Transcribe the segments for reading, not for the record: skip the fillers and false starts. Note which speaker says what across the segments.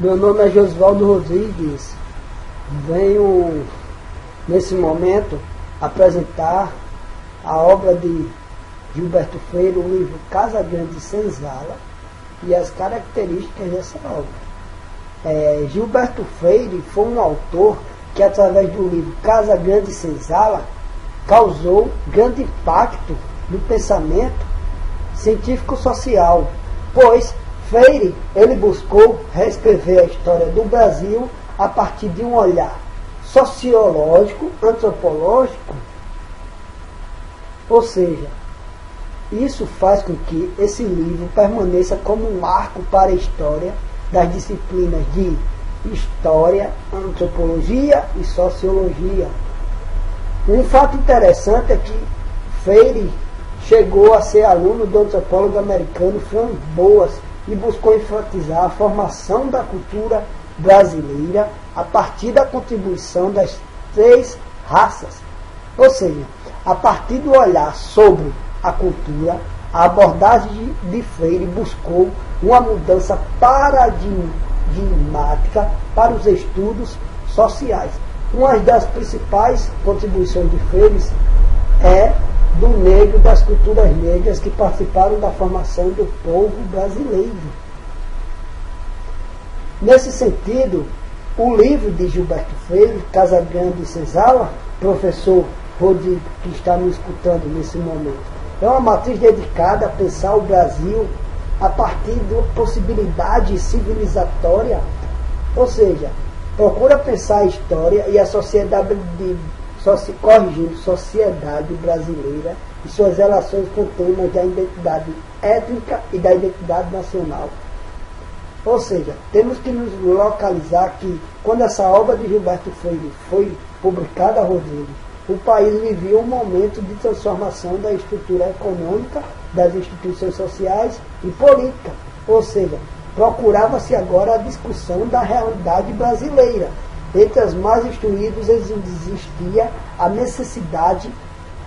Speaker 1: Meu nome é Josvaldo Rodrigues. Venho, nesse momento, apresentar a obra de Gilberto Freire, o livro Casagrande Senzala, e as características dessa obra. Gilberto Freire foi um autor que, através do livro Casagrande Senzala, causou grande impacto no pensamento científico-social, pois Freire ele buscou reescrever a história do Brasil a partir de um olhar sociológico, antropológico, ou seja, isso faz com que esse livro permaneça como um marco para a história das disciplinas de História, Antropologia e Sociologia. Um fato interessante é que Freire chegou a ser aluno do antropólogo americano Franz Boas e buscou enfatizar a formação da cultura brasileira a partir da contribuição das três raças. Ou seja, a partir do olhar sobre a cultura, a abordagem de Freire buscou uma mudança paradigmática para os estudos sociais. Uma das principais contribuições de Freire é do negro, das culturas negras que participaram da formação do povo brasileiro. Nesse sentido, o livro de Gilberto Freire, Casagrande Senzala, professor Rodrigo, que está me escutando nesse momento, é uma matriz dedicada a pensar o Brasil a partir de uma possibilidade civilizatória, ou seja, procura pensar a história e a sociedade corrigindo sociedade brasileira e suas relações com temas da identidade étnica e da identidade nacional. Ou seja, temos que nos localizar que, quando essa obra de Gilberto Freire foi publicada, Rodrigo, o país vivia um momento de transformação da estrutura econômica, das instituições sociais e política. Ou seja, procurava-se agora a discussão da realidade brasileira. Entre os mais instruídos existia a necessidade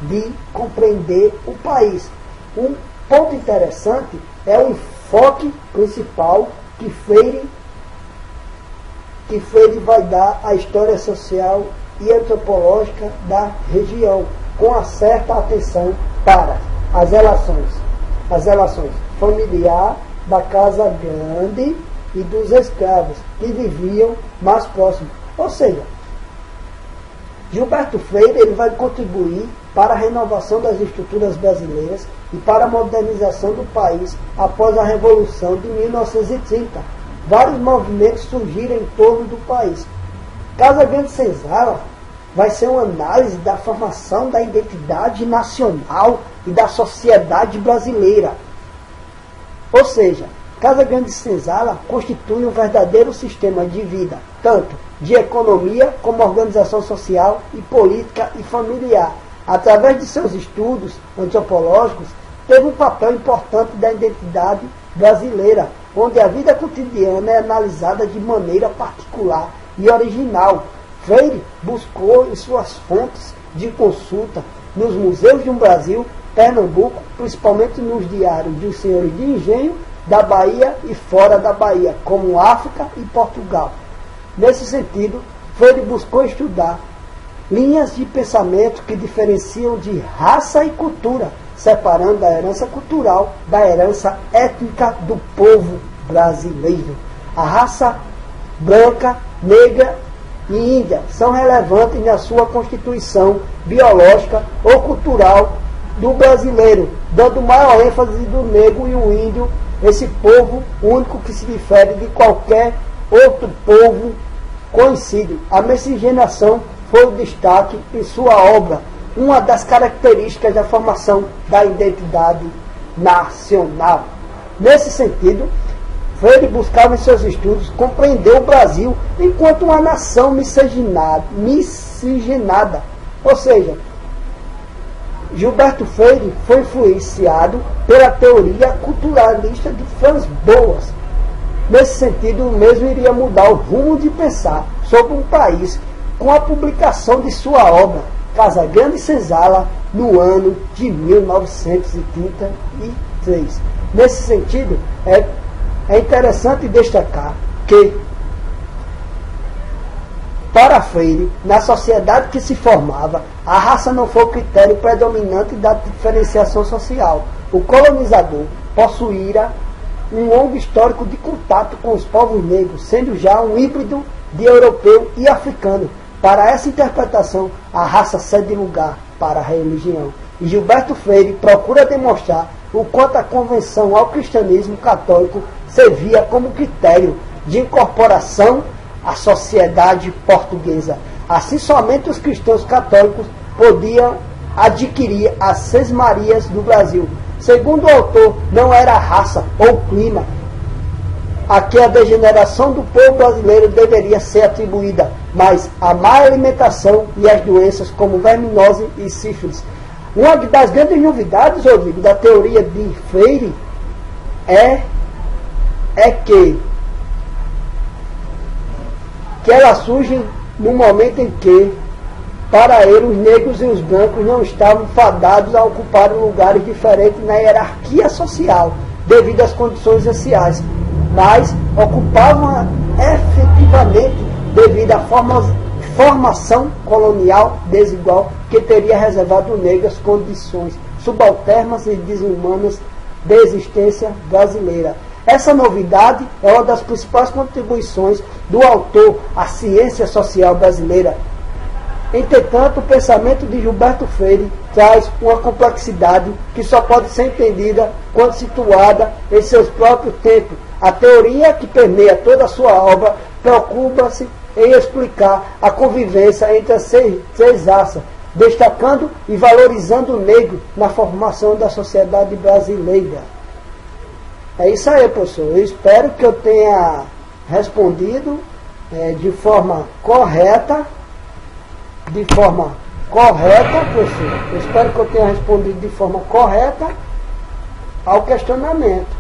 Speaker 1: de compreender o país. Um ponto interessante é o enfoque principal que Freire vai dar à história social e antropológica da região, com a certa atenção para as relações familiar, da casa grande e dos escravos que viviam mais próximos. Ou seja, Gilberto Freire ele vai contribuir para a renovação das estruturas brasileiras e para a modernização do país após a Revolução de 1930. Vários movimentos surgiram em torno do país. Casagrande Senzala vai ser uma análise da formação da identidade nacional e da sociedade brasileira. Ou seja, Casagrande Senzala constitui um verdadeiro sistema de vida, tanto de economia como organização social e política e familiar. Através de seus estudos antropológicos, teve um papel importante da identidade brasileira, onde a vida cotidiana é analisada de maneira particular e original. Freire buscou em suas fontes de consulta nos museus do Brasil, Pernambuco, principalmente nos diários dos senhores de engenho da Bahia e fora da Bahia, como África e Portugal. Nesse sentido, Freire buscou estudar linhas de pensamento que diferenciam de raça e cultura, separando a herança cultural da herança étnica do povo brasileiro. A raça branca, negra e índia são relevantes na sua constituição biológica ou cultural do brasileiro, dando maior ênfase do negro e o índio, esse povo único que se difere de qualquer outro povo conhecido. A miscigenação foi o destaque em sua obra, uma das características da formação da identidade nacional. Nesse sentido, Freire buscava em seus estudos compreender o Brasil enquanto uma nação miscigenada. Ou seja, Gilberto Freire foi influenciado pela teoria culturalista de Franz Boas. Nesse sentido, o mesmo iria mudar o rumo de pensar sobre um país com a publicação de sua obra, Casagrande Senzala, no ano de 1933. Nesse sentido, é interessante destacar que Para Freire, na sociedade que se formava, a raça não foi o critério predominante da diferenciação social. O colonizador possuíra um longo histórico de contato com os povos negros, sendo já um híbrido de europeu e africano. Para essa interpretação, a raça cede lugar para a religião. E Gilberto Freire procura demonstrar o quanto a convenção ao cristianismo católico servia como critério de incorporação à sociedade portuguesa. Assim, somente os cristãos católicos podiam adquirir as sesmarias do Brasil. Segundo o autor, não era a raça ou clima a que a degeneração do povo brasileiro deveria ser atribuída, mas a má alimentação e as doenças como verminose e sífilis. Uma das grandes novidades, Rodrigo, da teoria de Freire é que ela surge no momento em que, para ele, os negros e os brancos não estavam fadados a ocupar lugares diferentes na hierarquia social, devido às condições raciais, mas ocupavam efetivamente devido à formação colonial desigual que teria reservado negras condições subalternas e desumanas da existência brasileira. Essa novidade é uma das principais contribuições do autor à ciência social brasileira. Entretanto, o pensamento de Gilberto Freire traz uma complexidade que só pode ser entendida quando situada em seus próprios tempos. A teoria que permeia toda a sua obra preocupa-se em explicar a convivência entre as três raças, destacando e valorizando o negro na formação da sociedade brasileira. É isso aí, professor. Eu espero que eu tenha respondido de forma correta. Professor. Eu espero que eu tenha respondido de forma correta ao questionamento.